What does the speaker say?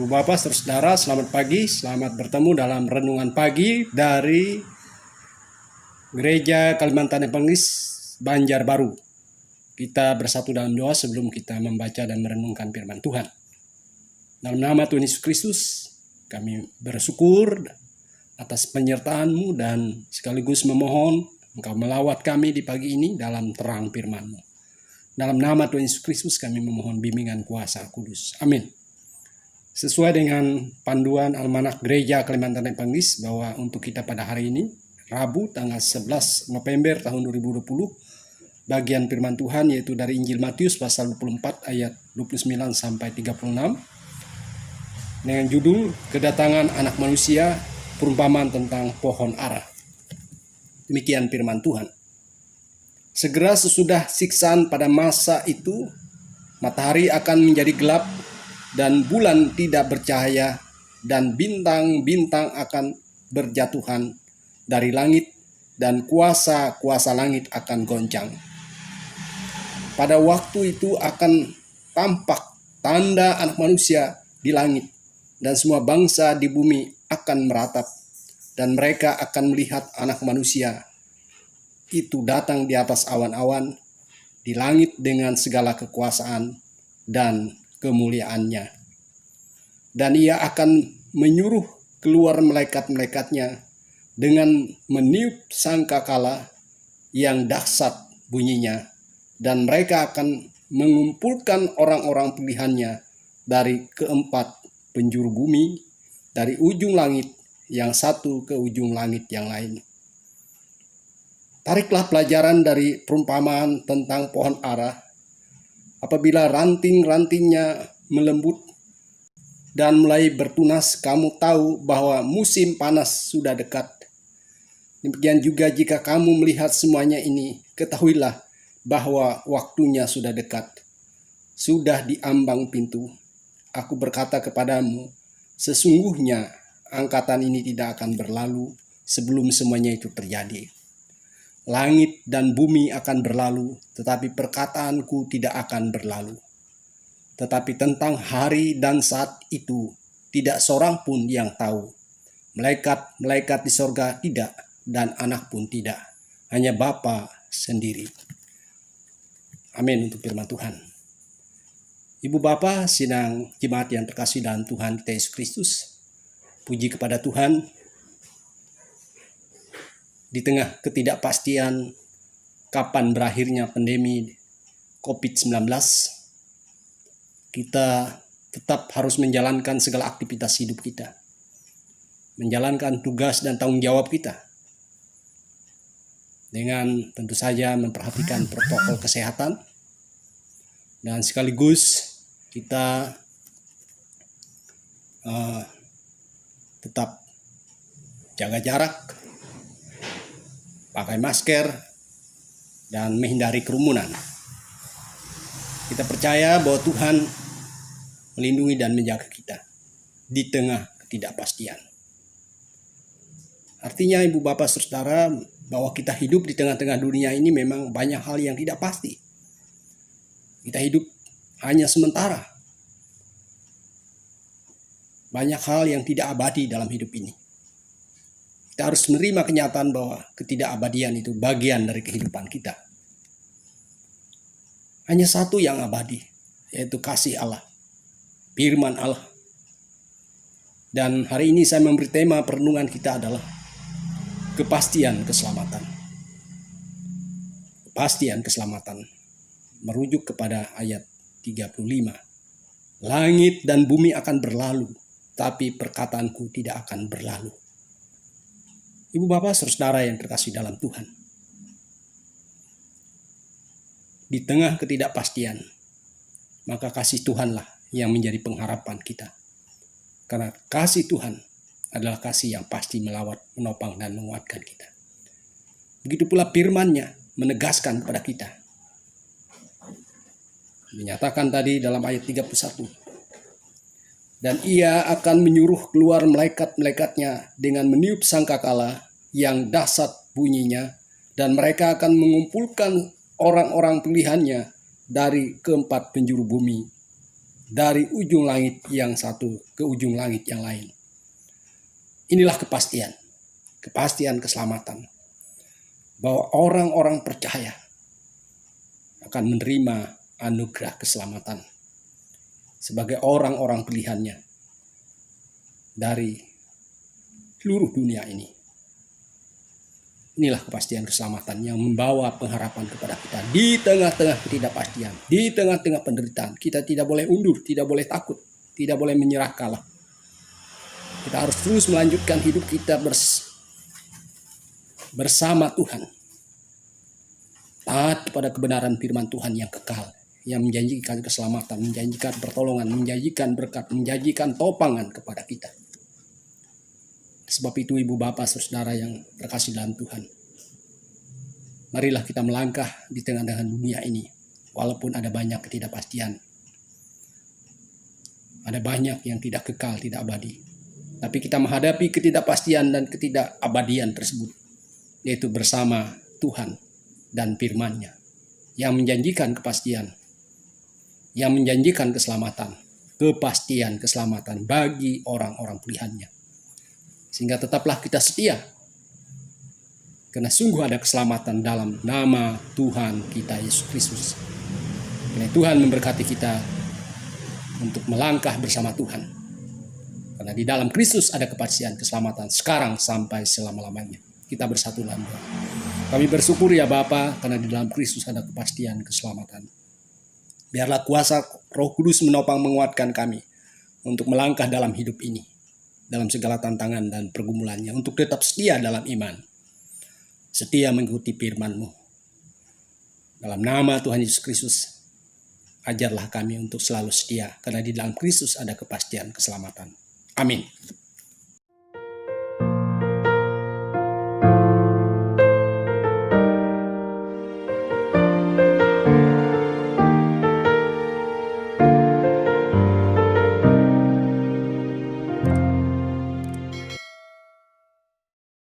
Ibu Bapak, saudara, selamat pagi. Selamat bertemu dalam renungan pagi dari Gereja Kalimantan Evangelis Banjarbaru. Kita bersatu dalam doa sebelum kita membaca dan merenungkan firman Tuhan. Dalam nama Tuhan Yesus Kristus, kami bersyukur atas penyertaan-Mu dan sekaligus memohon Engkau melawat kami di pagi ini dalam terang firman-Mu. Dalam nama Tuhan Yesus Kristus kami memohon bimbingan kuasa kudus. Amin. Sesuai dengan panduan Almanak Gereja Kalimantan Evangelis bahwa untuk kita pada hari ini, Rabu tanggal 11 November tahun 2020, bagian firman Tuhan yaitu dari Injil Matius pasal 24 ayat 29 sampai 36 dengan judul Kedatangan Anak Manusia, perumpamaan tentang pohon ara. Demikian firman Tuhan. Segera sesudah siksaan pada masa itu, matahari akan menjadi gelap dan bulan tidak bercahaya, dan bintang-bintang akan berjatuhan dari langit, dan kuasa-kuasa langit akan goncang. Pada waktu itu akan tampak tanda Anak Manusia di langit, dan semua bangsa di bumi akan meratap, dan mereka akan melihat Anak Manusia itu datang di atas awan-awan, di langit dengan segala kekuasaan dan kemuliaannya. Dan ia akan menyuruh keluar malaikat-malaikatnya dengan meniup sangkakala yang dahsyat bunyinya, dan mereka akan mengumpulkan orang-orang pilihannya dari keempat penjuru bumi, dari ujung langit yang satu ke ujung langit yang lain. Tariklah pelajaran dari perumpamaan tentang pohon ara. Apabila ranting-rantingnya melembut dan mulai bertunas, kamu tahu bahwa musim panas sudah dekat. Demikian juga jika kamu melihat semuanya ini, ketahuilah bahwa waktunya sudah dekat. Sudah di ambang pintu. Aku berkata kepadamu, sesungguhnya angkatan ini tidak akan berlalu sebelum semuanya itu terjadi. Langit dan bumi akan berlalu, tetapi perkataanku tidak akan berlalu. Tetapi tentang hari dan saat itu, tidak seorang pun yang tahu. Malaikat di sorga tidak, dan anak pun tidak. Hanya Bapa sendiri. Amin untuk firman Tuhan. Ibu Bapa, sidang jemaat yang terkasih dalam Tuhan kita Yesus Kristus. Puji kepada Tuhan. Di tengah ketidakpastian kapan berakhirnya pandemi COVID-19, kita tetap harus menjalankan segala aktivitas hidup kita, menjalankan tugas dan tanggung jawab kita, dengan tentu saja memperhatikan protokol kesehatan, dan sekaligus kita tetap jaga jarak, pakai masker, dan menghindari kerumunan. Kita percaya bahwa Tuhan melindungi dan menjaga kita di tengah ketidakpastian. Artinya Ibu Bapak Saudara, bahwa kita hidup di tengah-tengah dunia ini memang banyak hal yang tidak pasti. Kita hidup hanya sementara. Banyak hal yang tidak abadi dalam hidup ini. Kita harus menerima kenyataan bahwa ketidakabadian itu bagian dari kehidupan kita. Hanya satu yang abadi, yaitu kasih Allah, firman Allah. Dan hari ini saya memberi tema perenungan kita adalah kepastian keselamatan. Kepastian keselamatan merujuk kepada ayat 35. Langit dan bumi akan berlalu, tapi perkataanku tidak akan berlalu. Ibu Bapak Saudara yang terkasih dalam Tuhan. Di tengah ketidakpastian, maka kasih Tuhanlah yang menjadi pengharapan kita. Karena kasih Tuhan adalah kasih yang pasti melawat, menopang, dan menguatkan kita. Begitu pula firman-Nya menegaskan kepada kita. Menyatakan tadi dalam ayat 31. Dan ia akan menyuruh keluar malaikat-malaikatnya dengan meniup sangkakala yang dahsyat bunyinya, dan mereka akan mengumpulkan orang-orang pilihannya dari keempat penjuru bumi, dari ujung langit yang satu ke ujung langit yang lain. Inilah kepastian keselamatan, bahwa orang-orang percaya akan menerima anugerah keselamatan sebagai orang-orang pilihannya dari seluruh dunia ini. Inilah kepastian keselamatan yang membawa pengharapan kepada kita di tengah-tengah ketidakpastian, di tengah-tengah penderitaan. Kita tidak boleh undur, tidak boleh takut, tidak boleh menyerah kalah. Kita harus terus melanjutkan hidup kita bersama Tuhan, taat kepada kebenaran firman Tuhan yang kekal, yang menjanjikan keselamatan, menjanjikan pertolongan, menjanjikan berkat, menjanjikan topangan kepada kita. Sebab itu ibu bapak saudara yang terkasih dalam Tuhan, marilah kita melangkah di tengah-tengah dunia ini. Walaupun ada banyak ketidakpastian, ada banyak yang tidak kekal, tidak abadi, tapi kita menghadapi ketidakpastian dan ketidakabadian tersebut, yaitu bersama Tuhan dan firman-Nya yang menjanjikan kepastian, yang menjanjikan keselamatan, kepastian keselamatan bagi orang-orang pilihannya. Sehingga tetaplah kita setia, karena sungguh ada keselamatan dalam nama Tuhan kita Yesus Kristus. Karena Tuhan memberkati kita untuk melangkah bersama Tuhan. Karena di dalam Kristus ada kepastian keselamatan sekarang sampai selama-lamanya. Kita bersatu dalam doa. Kami bersyukur ya Bapa, karena di dalam Kristus ada kepastian keselamatan. Biarlah kuasa Roh Kudus menopang menguatkan kami untuk melangkah dalam hidup ini, dalam segala tantangan dan pergumulannya, untuk tetap setia dalam iman, setia mengikuti firman-Mu. Dalam nama Tuhan Yesus Kristus, ajarlah kami untuk selalu setia, karena di dalam Kristus ada kepastian keselamatan. Amin.